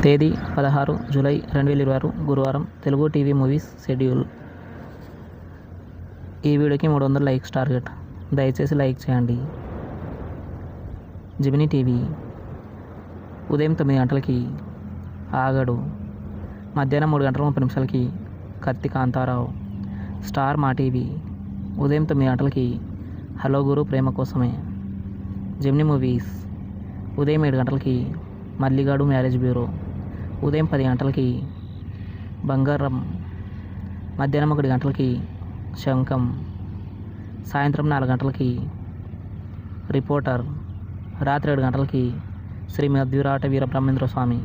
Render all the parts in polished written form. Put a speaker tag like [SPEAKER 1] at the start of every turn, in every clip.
[SPEAKER 1] తేదీ 16 జూలై 2026 గురువారం. Telugu TV movies schedule. ఈ వీడియోకి 300 లైక్స్ టార్గెట్. దయచేసి లైక్ చేయండి. జెమినీ టీవీ ఉదయం 9 గంటలకి ఆగడు. మధ్యాహ్నం 3 గంటల 30 నిమిషాలకి కత్తి కాంతారావు. స్టార్ మా టీవీ ఉదయం 9 గంటలకి హలో గురు ప్రేమ కోసమే. జెమినీ మూవీస్ ఉదయం 7 గంటలకి మల్లిగాడు మ్యారేజ్ బ్యూరో. ఉదయం 10 గంటలకి బంగారం. మధ్యాహ్నం 1 గంటలకి శంఖం. సాయంత్రం 4 గంటలకి రిపోర్టర్. రాత్రి 7 గంటలకి శ్రీ మధ్విరాట వీరబ్రహ్మేంద్ర స్వామి.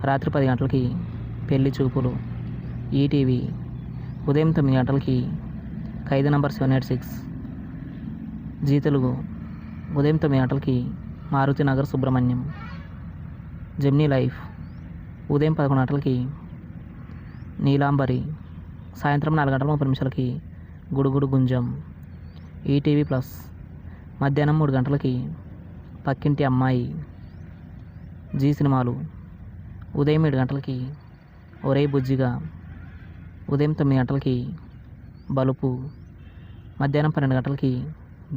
[SPEAKER 1] రాత్రి 10 గంటలకి పెళ్లి చూపులు. ఈటీవీ ఉదయం 9 గంటలకి ఖైదీ నంబర్ 786. జీ తెలుగు ఉదయం 9 గంటలకి మారుతి నగర్ సుబ్రహ్మణ్యం. జెమినీ లైఫ్ ఉదయం 11 గంటలకి నీలాంబరి. సాయంత్రం 4 గంటల 30 నిమిషాలకి గుడుగుడు గుంజం. ఈటీవీ ప్లస్ మధ్యాహ్నం 3 గంటలకి పక్కింటి అమ్మాయి. జీ సినిమాలు ఉదయం 7 గంటలకి ఒరే బుజ్జిగా. ఉదయం 9 గంటలకి బలుపు. మధ్యాహ్నం 12 గంటలకి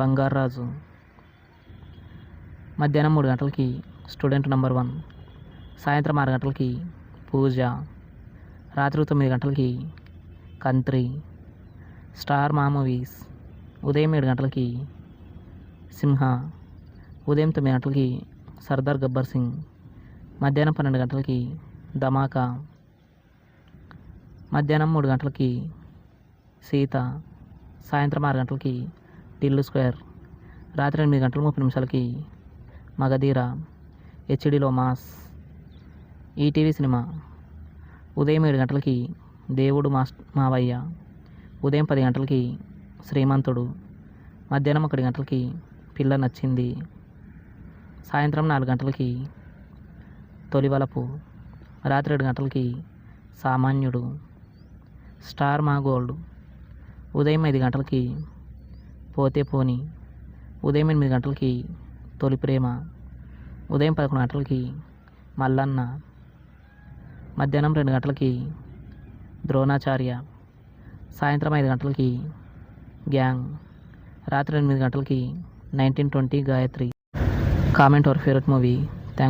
[SPEAKER 1] బంగారాజు. మధ్యాహ్నం 3 గంటలకి స్టూడెంట్ నంబర్ 1. సాయంత్రం 6 గంటలకి పూజ. రాత్రి 9 గంటలకి కంత్రి. స్టార్ మా మూవీస్ ఉదయం 7 గంటలకి సింహ. ఉదయం 9 గంటలకి సర్దార్ గబ్బర్ సింగ్. మధ్యాహ్నం 12 గంటలకి ధమాకా. మధ్యాహ్నం 3 గంటలకి సీత. సాయంత్రం 6 గంటలకి టిల్లు స్క్వేర్. రాత్రి 8 గంటల 30 నిమిషాలకి మగధీర. హెచ్డీలో మాస్. ఈటీవీ సినిమా ఉదయం 7 గంటలకి దేవుడు మావయ్య. ఉదయం 10 గంటలకి శ్రీమంతుడు. మధ్యాహ్నం 1 గంటలకి పిల్ల నచ్చింది. సాయంత్రం 4 గంటలకి తొలివలపు. రాత్రి 7 గంటలకి సామాన్యుడు. స్టార్ మా గోల్డ్ ఉదయం 5 గంటలకి పోతే పోని. ఉదయం 8 గంటలకి తొలి ప్రేమ. ఉదయం 11 గంటలకి మల్లన్న. మధ్యాహ్నం 2 గంటలకి ద్రోణాచార్య. సాయంత్రం 5 గంటలకి గ్యాంగ్. రాత్రి 8 గంటలకి 1920 Gayatri. Comment our favourite movie.